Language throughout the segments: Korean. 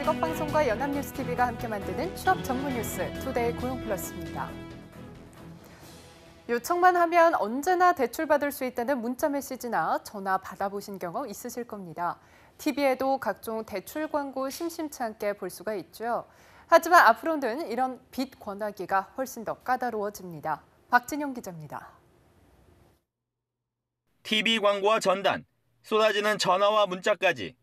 직업방송과 연합뉴스TV가 함께 만드는 취업 전문 뉴스 투데이 고용플러스입니다. 요청만 하면 언제나 대출받을 수 있다는 문자 메시지나 전화 받아보신 경험 있으실 겁니다. TV에도 각종 대출 광고 심심치 않게 볼 수가 있죠. 하지만 앞으로는 이런 빚 권하기가 훨씬 더 까다로워집니다. 박진영 기자입니다. TV 광고와 전단, 쏟아지는 전화와 문자까지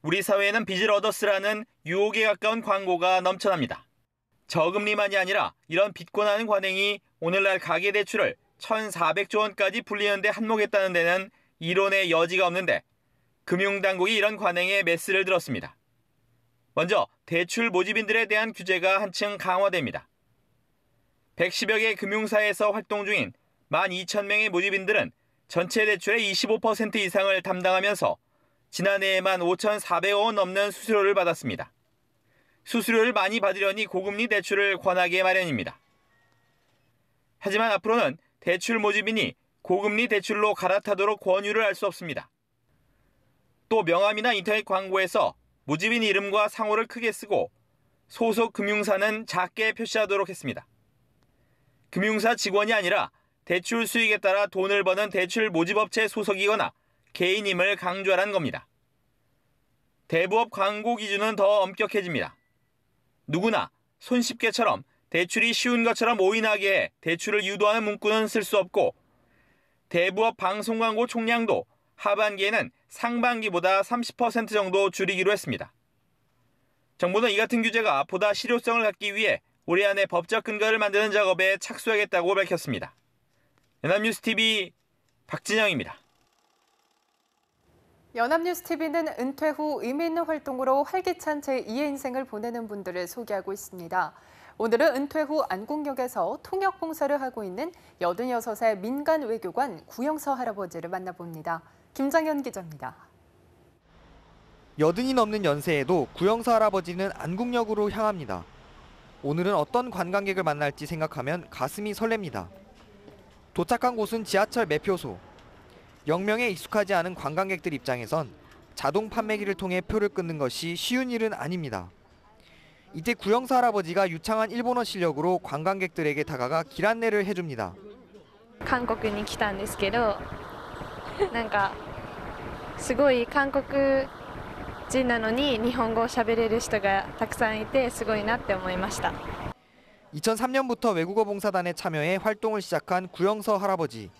우리 사회에는 빚을 얻어 쓰라는 유혹에 가까운 광고가 넘쳐납니다. 저금리만이 아니라 이런 빚 권하는 관행이 오늘날 가계대출을 1,400조 원까지 불리는 데 한몫했다는 데는 이론의 여지가 없는데 금융당국이 이런 관행에 메스를 들었습니다. 먼저 대출 모집인들에 대한 규제가 한층 강화됩니다. 110여 개 금융사에서 활동 중인 12,000명의 모집인들은 전체 대출의 25% 이상을 담당하면서 지난해에만 5,400억 원 넘는 수수료를 받았습니다. 수수료를 많이 받으려니 고금리 대출을 권하게 마련입니다. 하지만 앞으로는 대출 모집인이 고금리 대출로 갈아타도록 권유를 할 수 없습니다. 또 명함이나 인터넷 광고에서 모집인 이름과 상호를 크게 쓰고 소속 금융사는 작게 표시하도록 했습니다. 금융사 직원이 아니라 대출 수익에 따라 돈을 버는 대출 모집업체 소속이거나 개인임을 강조하라는 겁니다. 대부업 광고 기준은 더 엄격해집니다. 누구나 손쉽게처럼 대출이 쉬운 것처럼 오인하게 해 대출을 유도하는 문구는 쓸 수 없고 대부업 방송 광고 총량도 하반기에는 상반기보다 30% 정도 줄이기로 했습니다. 정부는 이 같은 규제가 보다 실효성을 갖기 위해 올해 안에 법적 근거를 만드는 작업에 착수하겠다고 밝혔습니다. 연합뉴스TV 박진영입니다. 연합뉴스TV는 은퇴 후 의미 있는 활동으로 활기찬 제2의 인생을 보내는 분들을 소개하고 있습니다. 오늘은 은퇴 후 안국역에서 통역 봉사를 하고 있는 86세 민간 외교관 구영서 할아버지를 만나봅니다. 김장현 기자입니다. 80이 넘는 연세에도 구영서 할아버지는 안국역으로 향합니다. 오늘은 어떤 관광객을 만날지 생각하면 가슴이 설렙니다. 도착한 곳은 지하철 매표소. 역명에 익숙하지 않은 관광객들 입장에선 자동 판매기를 통해 표를 끊는 것이 쉬운 일은 아닙니다. 이때 구영서 할아버지가 유창한 일본어 실력으로 관광객들에게 다가가 길 안내를 해줍니다. 한국에 来たんですけど、なんかすごい韓国人なのに日本語を喋れる人がたくさんいてすごいなって思いました。 2003년부터 외국어 봉사단에 참여해 활동을 시작한 구영서 할아버지.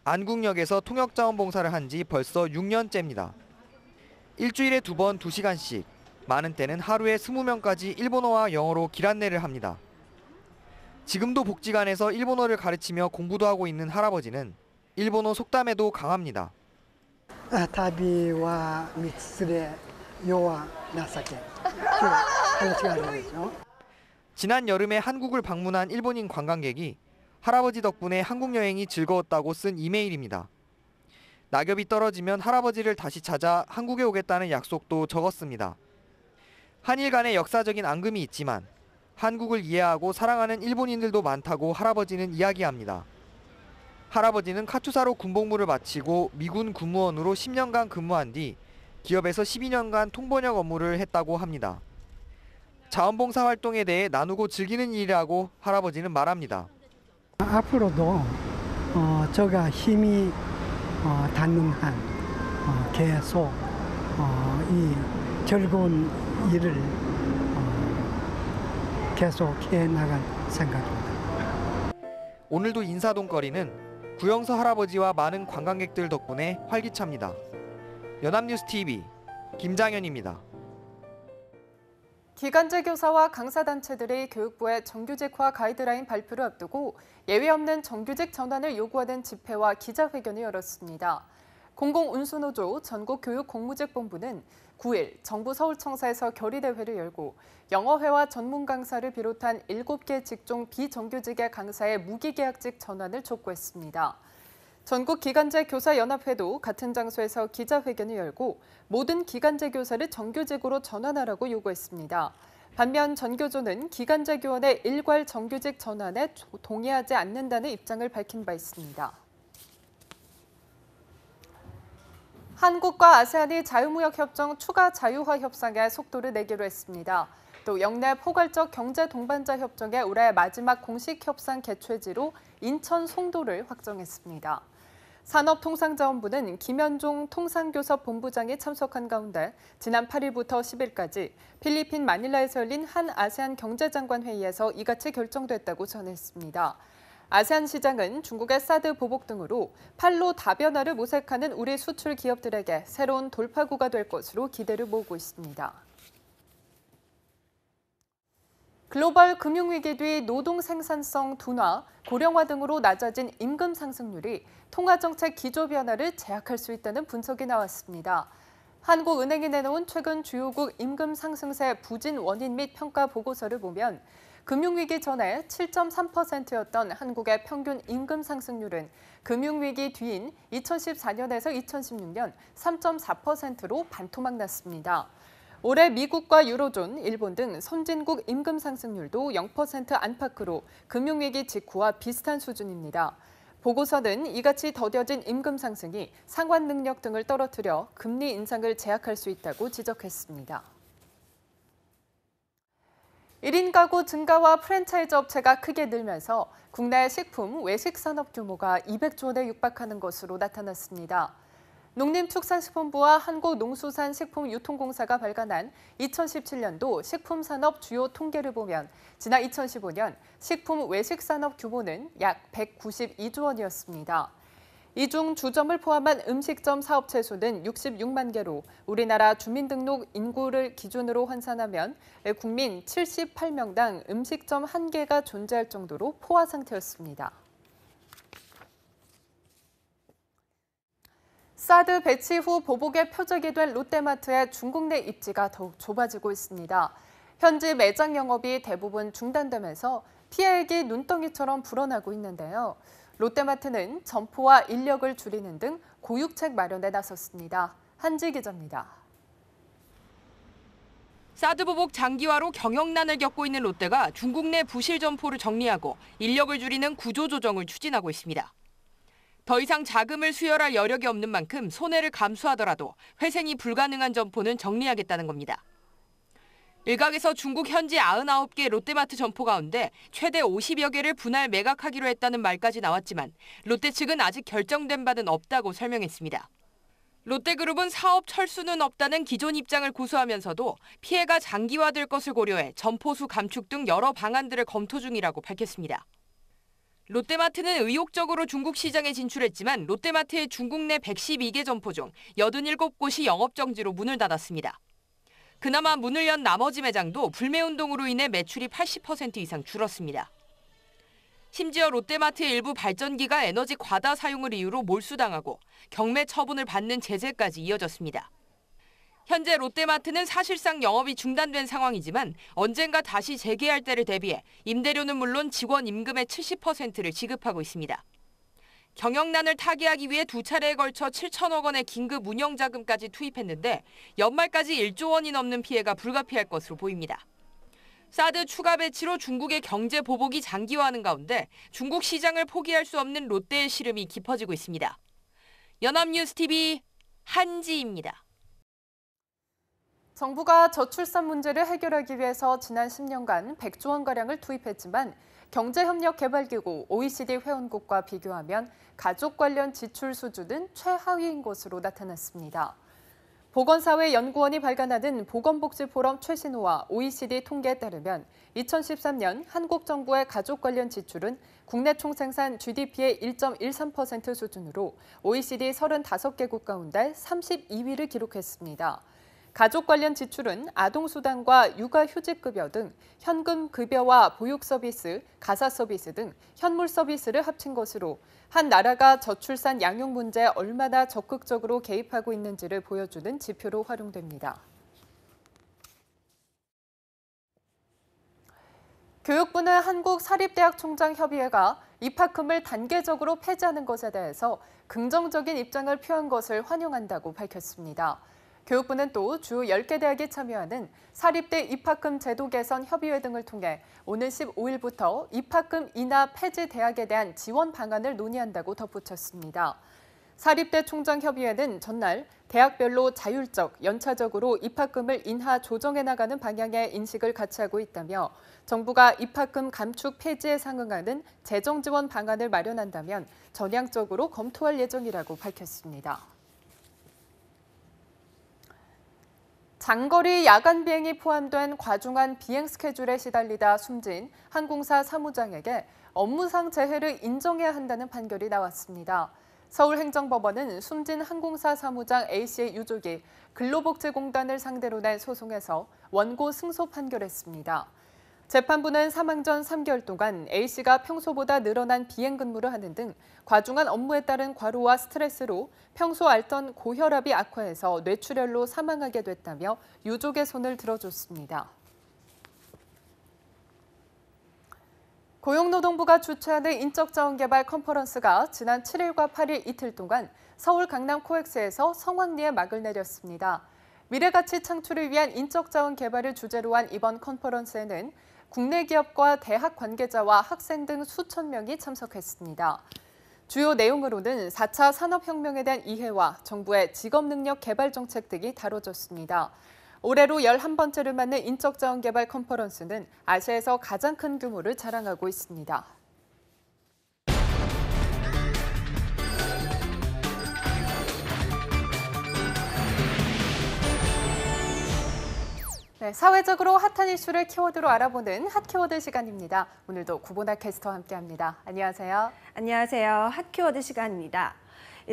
안국역에서 통역자원봉사를 한 지 벌써 6년째입니다. 일주일에 2번 2시간씩, 많은 때는 하루에 20명까지 일본어와 영어로 길 안내를 합니다. 지금도 복지관에서 일본어를 가르치며 공부도 하고 있는 할아버지는 일본어 속담에도 강합니다. 旅は道連れ、世は情け。話があるんですよ。 지난 여름에 한국을 방문한 일본인 관광객이 할아버지 덕분에 한국 여행이 즐거웠다고 쓴 이메일입니다. 낙엽이 떨어지면 할아버지를 다시 찾아 한국에 오겠다는 약속도 적었습니다. 한일 간의 역사적인 앙금이 있지만 한국을 이해하고 사랑하는 일본인들도 많다고 할아버지는 이야기합니다. 할아버지는 카투사로 군복무를 마치고 미군 군무원으로 10년간 근무한 뒤 기업에서 12년간 통번역 업무를 했다고 합니다. 자원봉사 활동에 대해 나누고 즐기는 일이라고 할아버지는 말합니다. 앞으로도 저가 힘이 닿는 한 계속 이 즐거운 일을 계속 해나갈 생각입니다. 오늘도 인사동거리는 구영서 할아버지와 많은 관광객들 덕분에 활기찹니다. 연합뉴스TV 김장현입니다. 기간제 교사와 강사단체들이 교육부의 정규직화 가이드라인 발표를 앞두고 예외 없는 정규직 전환을 요구하는 집회와 기자회견을 열었습니다. 공공운수노조 전국교육공무직본부는 9일 정부 서울청사에서 결의대회를 열고 영어회화 전문 강사를 비롯한 7개 직종 비정규직의 강사의 무기계약직 전환을 촉구했습니다. 전국기간제 교사연합회도 같은 장소에서 기자회견을 열고 모든 기간제 교사를 정규직으로 전환하라고 요구했습니다. 반면 전교조는 기간제 교원의 일괄 정규직 전환에 동의하지 않는다는 입장을 밝힌 바 있습니다. 한국과 아세안이 자유무역협정 추가 자유화 협상에 속도를 내기로 했습니다. 또 영내 포괄적 경제 동반자 협정의 올해 마지막 공식 협상 개최지로 인천 송도를 확정했습니다. 산업통상자원부는 김현종 통상교섭본부장이 참석한 가운데 지난 8일부터 10일까지 필리핀 마닐라에서 열린 한 아세안 경제장관 회의에서 이같이 결정됐다고 전했습니다. 아세안 시장은 중국의 사드 보복 등으로 판로 다변화를 모색하는 우리 수출 기업들에게 새로운 돌파구가 될 것으로 기대를 모으고 있습니다. 글로벌 금융위기 뒤 노동 생산성 둔화, 고령화 등으로 낮아진 임금 상승률이 통화정책 기조 변화를 제약할 수 있다는 분석이 나왔습니다. 한국은행이 내놓은 최근 주요국 임금 상승세 부진 원인 및 평가 보고서를 보면 금융위기 전에 7.3%였던 한국의 평균 임금 상승률은 금융위기 뒤인 2014년에서 2016년 3.4%로 반토막 났습니다. 올해 미국과 유로존, 일본 등 선진국 임금 상승률도 0% 안팎으로 금융위기 직후와 비슷한 수준입니다. 보고서는 이같이 더뎌진 임금 상승이 상환 능력 등을 떨어뜨려 금리 인상을 제약할 수 있다고 지적했습니다. 1인 가구 증가와 프랜차이즈 업체가 크게 늘면서 국내 식품, 외식 산업 규모가 200조 원에 육박하는 것으로 나타났습니다. 농림축산식품부와 한국농수산식품유통공사가 발간한 2017년도 식품산업 주요 통계를 보면 지난 2015년 식품 외식 산업 규모는 약 192조 원이었습니다. 이 중 주점을 포함한 음식점 사업체 수는 66만 개로 우리나라 주민등록 인구를 기준으로 환산하면 국민 78명당 음식점 1개가 존재할 정도로 포화 상태였습니다. 사드 배치 후 보복의 표적이 된 롯데마트의 중국 내 입지가 더욱 좁아지고 있습니다. 현지 매장 영업이 대부분 중단되면서 피해액이 눈덩이처럼 불어나고 있는데요. 롯데마트는 점포와 인력을 줄이는 등 고육책 마련에 나섰습니다. 한지 기자입니다. 사드 보복 장기화로 경영난을 겪고 있는 롯데가 중국 내 부실 점포를 정리하고 인력을 줄이는 구조조정을 추진하고 있습니다. 더 이상 자금을 수혈할 여력이 없는 만큼 손해를 감수하더라도 회생이 불가능한 점포는 정리하겠다는 겁니다. 일각에서 중국 현지 99개 롯데마트 점포 가운데 최대 50여 개를 분할 매각하기로 했다는 말까지 나왔지만 롯데 측은 아직 결정된 바는 없다고 설명했습니다. 롯데그룹은 사업 철수는 없다는 기존 입장을 고수하면서도 피해가 장기화될 것을 고려해 점포 수 감축 등 여러 방안들을 검토 중이라고 밝혔습니다. 롯데마트는 의욕적으로 중국 시장에 진출했지만 롯데마트의 중국 내 112개 점포 중 87곳이 영업정지로 문을 닫았습니다. 그나마 문을 연 나머지 매장도 불매운동으로 인해 매출이 80% 이상 줄었습니다. 심지어 롯데마트의 일부 발전기가 에너지 과다 사용을 이유로 몰수당하고 경매 처분을 받는 제재까지 이어졌습니다. 현재 롯데마트는 사실상 영업이 중단된 상황이지만 언젠가 다시 재개할 때를 대비해 임대료는 물론 직원 임금의 70%를 지급하고 있습니다. 경영난을 타개하기 위해 두 차례에 걸쳐 7천억 원의 긴급 운영자금까지 투입했는데 연말까지 1조 원이 넘는 피해가 불가피할 것으로 보입니다. 사드 추가 배치로 중국의 경제 보복이 장기화하는 가운데 중국 시장을 포기할 수 없는 롯데의 시름이 깊어지고 있습니다. 연합뉴스TV 한지입니다. 정부가 저출산 문제를 해결하기 위해서 지난 10년간 100조 원가량을 투입했지만 경제협력개발기구 OECD 회원국과 비교하면 가족 관련 지출 수준은 최하위인 것으로 나타났습니다. 보건사회연구원이 발간하는 보건복지포럼 최신호와 OECD 통계에 따르면 2013년 한국 정부의 가족 관련 지출은 국내 총생산 GDP의 1.13% 수준으로 OECD 35개국 가운데 32위를 기록했습니다. 가족 관련 지출은 아동수당과 육아휴직급여 등 현금급여와 보육서비스, 가사서비스 등 현물서비스를 합친 것으로 한 나라가 저출산 양육 문제에 얼마나 적극적으로 개입하고 있는지를 보여주는 지표로 활용됩니다. 교육부는 한국사립대학총장협의회가 입학금을 단계적으로 폐지하는 것에 대해서 긍정적인 입장을 표한 것을 환영한다고 밝혔습니다. 교육부는 또 주 10개 대학이 참여하는 사립대 입학금 제도 개선 협의회 등을 통해 오는 15일부터 입학금 인하 폐지 대학에 대한 지원 방안을 논의한다고 덧붙였습니다. 사립대 총장협의회는 전날 대학별로 자율적, 연차적으로 입학금을 인하 조정해 나가는 방향의 인식을 같이 하고 있다며 정부가 입학금 감축 폐지에 상응하는 재정 지원 방안을 마련한다면 전향적으로 검토할 예정이라고 밝혔습니다. 장거리 야간 비행이 포함된 과중한 비행 스케줄에 시달리다 숨진 항공사 사무장에게 업무상 재해를 인정해야 한다는 판결이 나왔습니다. 서울행정법원은 숨진 항공사 사무장 A씨의 유족이 근로복지공단을 상대로 낸 소송에서 원고 승소 판결했습니다. 재판부는 사망 전 3개월 동안 A씨가 평소보다 늘어난 비행 근무를 하는 등 과중한 업무에 따른 과로와 스트레스로 평소 앓던 고혈압이 악화해서 뇌출혈로 사망하게 됐다며 유족의 손을 들어줬습니다. 고용노동부가 주최하는 인적자원개발 컨퍼런스가 지난 7일과 8일 이틀 동안 서울 강남 코엑스에서 성황리에 막을 내렸습니다. 미래가치 창출을 위한 인적자원 개발을 주제로 한 이번 컨퍼런스에는 국내 기업과 대학 관계자와 학생 등 수천 명이 참석했습니다. 주요 내용으로는 4차 산업혁명에 대한 이해와 정부의 직업능력 개발 정책 등이 다뤄졌습니다. 올해로 11번째를 맞는 인적자원개발 컨퍼런스는 아시아에서 가장 큰 규모를 자랑하고 있습니다. 네, 사회적으로 핫한 이슈를 키워드로 알아보는 핫키워드 시간입니다. 오늘도 구보나 캐스터와 함께합니다. 안녕하세요. 안녕하세요. 핫키워드 시간입니다.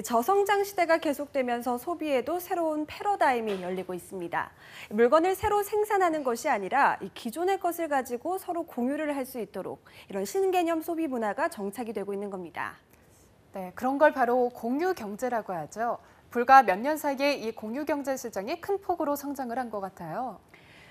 저성장 시대가 계속되면서 소비에도 새로운 패러다임이 열리고 있습니다. 물건을 새로 생산하는 것이 아니라 기존의 것을 가지고 서로 공유를 할 수 있도록 이런 신개념 소비 문화가 정착이 되고 있는 겁니다. 네, 그런 걸 바로 공유 경제라고 하죠. 불과 몇 년 사이에 이 공유 경제 시장이 큰 폭으로 성장을 한 것 같아요.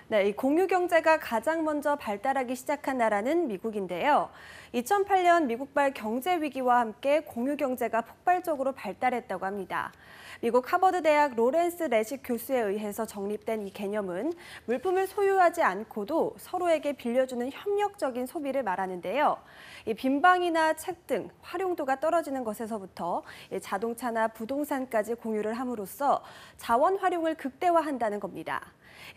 네, 이 공유 경제가 가장 먼저 발달하기 시작한 나라는 미국인데요. 2008년 미국발 경제 위기와 함께 공유 경제가 폭발적으로 발달했다고 합니다. 미국 하버드 대학 로렌스 레식 교수에 의해서 정립된 이 개념은 물품을 소유하지 않고도 서로에게 빌려주는 협력적인 소비를 말하는데요. 이 빈방이나 책 등 활용도가 떨어지는 것에서부터 자동차나 부동산까지 공유를 함으로써 자원 활용을 극대화한다는 겁니다.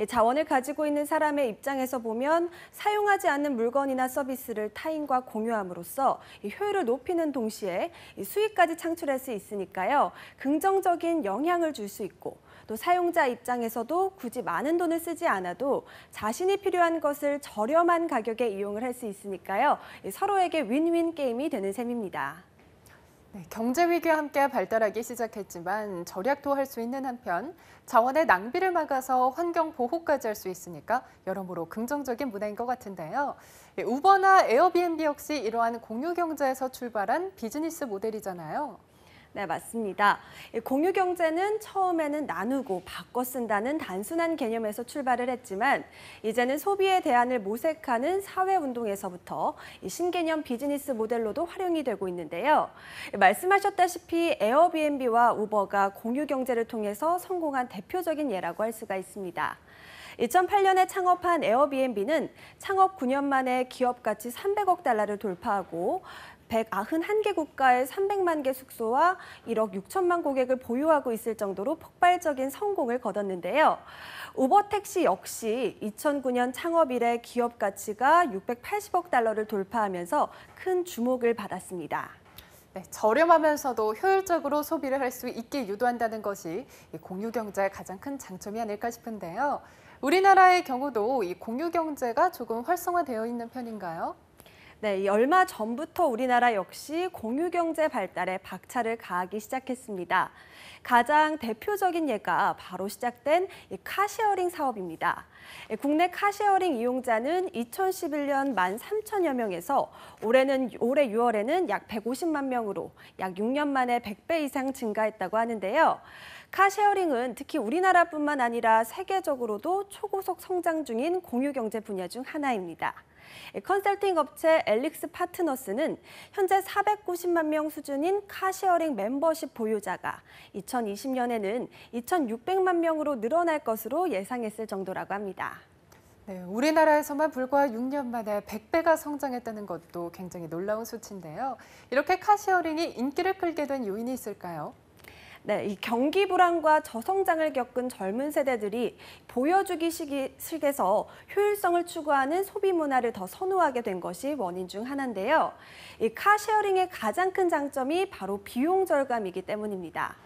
자원을 가지고 있는 사람의 입장에서 보면 사용하지 않는 물건이나 서비스를 타인과 공유함으로써 효율을 높이는 동시에 수익까지 창출할 수 있으니까요. 긍정적인 영향을 줄 수 있고 또 사용자 입장에서도 굳이 많은 돈을 쓰지 않아도 자신이 필요한 것을 저렴한 가격에 이용을 할 수 있으니까요. 서로에게 윈윈 게임이 되는 셈입니다. 네, 경제 위기와 함께 발달하기 시작했지만 절약도 할 수 있는 한편 자원의 낭비를 막아서 환경 보호까지 할 수 있으니까 여러모로 긍정적인 문화인 것 같은데요. 우버나 에어비앤비 역시 이러한 공유 경제에서 출발한 비즈니스 모델이잖아요. 네, 맞습니다. 공유 경제는 처음에는 나누고 바꿔 쓴다는 단순한 개념에서 출발을 했지만 이제는 소비의 대안을 모색하는 사회운동에서부터 신개념 비즈니스 모델로도 활용이 되고 있는데요. 말씀하셨다시피 에어비앤비와 우버가 공유 경제를 통해서 성공한 대표적인 예라고 할 수가 있습니다. 2008년에 창업한 에어비앤비는 창업 9년 만에 기업 가치 300억 달러를 돌파하고 191개 국가의 300만 개 숙소와 1억 6천만 고객을 보유하고 있을 정도로 폭발적인 성공을 거뒀는데요. 우버 택시 역시 2009년 창업 이래 기업 가치가 680억 달러를 돌파하면서 큰 주목을 받았습니다. 네, 저렴하면서도 효율적으로 소비를 할 수 있게 유도한다는 것이 이 공유 경제의 가장 큰 장점이 아닐까 싶은데요. 우리나라의 경우도 이 공유 경제가 조금 활성화되어 있는 편인가요? 네, 얼마 전부터 우리나라 역시 공유 경제 발달에 박차를 가하기 시작했습니다. 가장 대표적인 예가 바로 시작된 이 카쉐어링 사업입니다. 국내 카쉐어링 이용자는 2011년 13,000여 명에서 올해 6월에는 약 150만 명으로 약 6년 만에 100배 이상 증가했다고 하는데요. 카쉐어링은 특히 우리나라뿐만 아니라 세계적으로도 초고속 성장 중인 공유 경제 분야 중 하나입니다. 컨설팅 업체 엘릭스 파트너스는 현재 490만 명 수준인 카쉐어링 멤버십 보유자가 2020년에는 2,600만 명으로 늘어날 것으로 예상했을 정도라고 합니다. 네, 우리나라에서만 불과 6년 만에 100배가 성장했다는 것도 굉장히 놀라운 수치인데요. 이렇게 카쉐어링이 인기를 끌게 된 요인이 있을까요? 네, 이 경기 불안과 저성장을 겪은 젊은 세대들이 보여주기 식에서 효율성을 추구하는 소비 문화를 더 선호하게 된 것이 원인 중 하나인데요. 이 카쉐어링의 가장 큰 장점이 바로 비용 절감이기 때문입니다.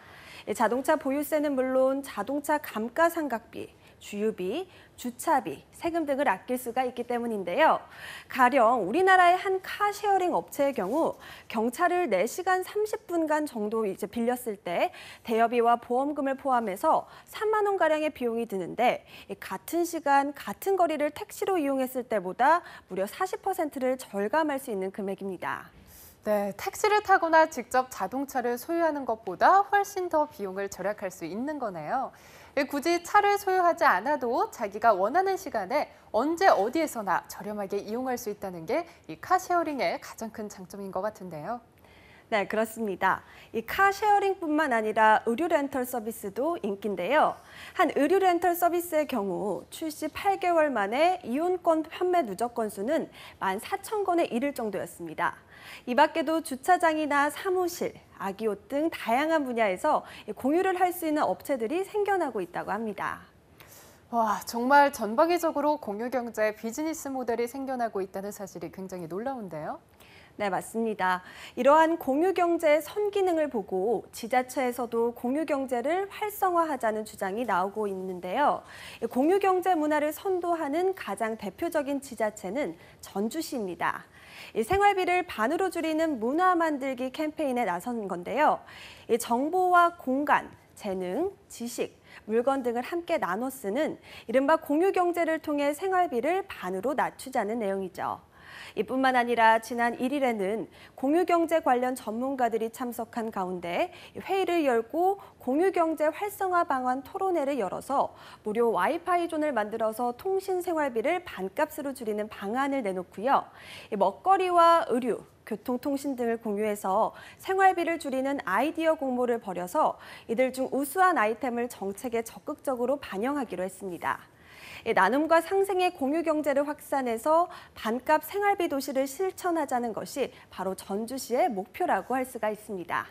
자동차 보유세는 물론 자동차 감가상각비, 주유비, 주차비, 세금 등을 아낄 수가 있기 때문인데요. 가령 우리나라의 한 카쉐어링 업체의 경우 경차를 4시간 30분간 정도 빌렸을 때 대여비와 보험금을 포함해서 3만 원 가량의 비용이 드는데 같은 시간, 같은 거리를 택시로 이용했을 때보다 무려 40%를 절감할 수 있는 금액입니다. 네, 택시를 타거나 직접 자동차를 소유하는 것보다 훨씬 더 비용을 절약할 수 있는 거네요. 굳이 차를 소유하지 않아도 자기가 원하는 시간에 언제 어디에서나 저렴하게 이용할 수 있다는 게 이 카쉐어링의 가장 큰 장점인 것 같은데요. 네, 그렇습니다. 이 카쉐어링뿐만 아니라 의류 렌털 서비스도 인기인데요. 한 의류 렌털 서비스의 경우 출시 8개월 만에 이용권 판매 누적 건수는 14,000건에 이를 정도였습니다. 이 밖에도 주차장이나 사무실, 아기옷 등 다양한 분야에서 공유를 할 수 있는 업체들이 생겨나고 있다고 합니다. 와, 정말 전방위적으로 공유경제 비즈니스 모델이 생겨나고 있다는 사실이 굉장히 놀라운데요. 네, 맞습니다. 이러한 공유경제의 선기능을 보고 지자체에서도 공유경제를 활성화하자는 주장이 나오고 있는데요. 공유경제 문화를 선도하는 가장 대표적인 지자체는 전주시입니다. 생활비를 반으로 줄이는 문화 만들기 캠페인에 나선 건데요. 정보와 공간, 재능, 지식, 물건 등을 함께 나눠 쓰는 이른바 공유경제를 통해 생활비를 반으로 낮추자는 내용이죠. 이뿐만 아니라 지난 1일에는 공유경제 관련 전문가들이 참석한 가운데 회의를 열고 공유경제 활성화 방안 토론회를 열어서 무료 와이파이 존을 만들어서 통신 생활비를 반값으로 줄이는 방안을 내놓고요. 먹거리와 의류, 교통통신 등을 공유해서 생활비를 줄이는 아이디어 공모를 벌여서 이들 중 우수한 아이템을 정책에 적극적으로 반영하기로 했습니다. 나눔과 상생의 공유경제를 확산해서 반값 생활비 도시를 실천하자는 것이 바로 전주시의 목표라고 할 수가 있습니다.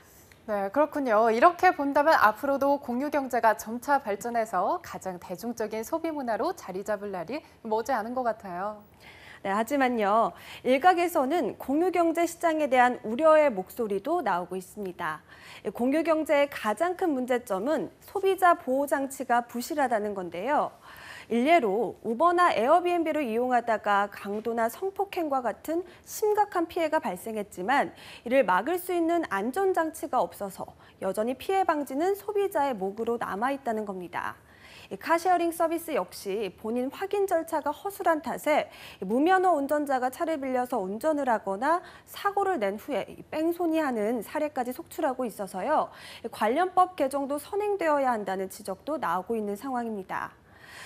네, 그렇군요. 이렇게 본다면 앞으로도 공유경제가 점차 발전해서 가장 대중적인 소비 문화로 자리 잡을 날이 머지않은 것 같아요. 네, 하지만요, 일각에서는 공유경제 시장에 대한 우려의 목소리도 나오고 있습니다. 공유경제의 가장 큰 문제점은 소비자 보호 장치가 부실하다는 건데요. 일례로 우버나 에어비앤비를 이용하다가 강도나 성폭행과 같은 심각한 피해가 발생했지만 이를 막을 수 있는 안전장치가 없어서 여전히 피해 방지는 소비자의 몫으로 남아있다는 겁니다. 카쉐어링 서비스 역시 본인 확인 절차가 허술한 탓에 무면허 운전자가 차를 빌려서 운전을 하거나 사고를 낸 후에 뺑소니하는 사례까지 속출하고 있어서요. 관련법 개정도 선행되어야 한다는 지적도 나오고 있는 상황입니다.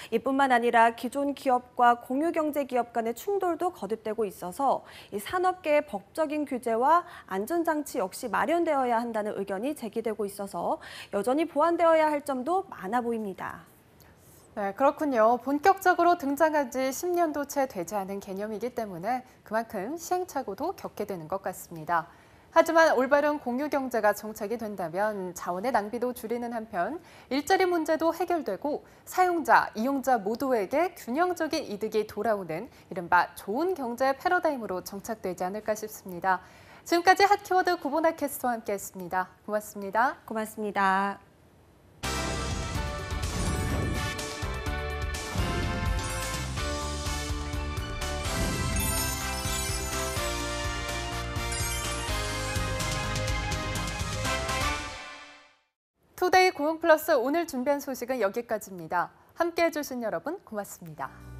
이뿐만 아니라 기존 기업과 공유경제 기업 간의 충돌도 거듭되고 있어서 이 산업계의 법적인 규제와 안전장치 역시 마련되어야 한다는 의견이 제기되고 있어서 여전히 보완되어야 할 점도 많아 보입니다. 네, 그렇군요. 본격적으로 등장한 지 10년도 채 되지 않은 개념이기 때문에 그만큼 시행착오도 겪게 되는 것 같습니다. 하지만 올바른 공유경제가 정착이 된다면 자원의 낭비도 줄이는 한편 일자리 문제도 해결되고 사용자, 이용자 모두에게 균형적인 이득이 돌아오는 이른바 좋은 경제 패러다임으로 정착되지 않을까 싶습니다. 지금까지 핫키워드 구보나 캐스터와 함께했습니다. 고맙습니다. 고맙습니다. 투데이 고용플러스 오늘 준비한 소식은 여기까지입니다. 함께해 주신 여러분 고맙습니다.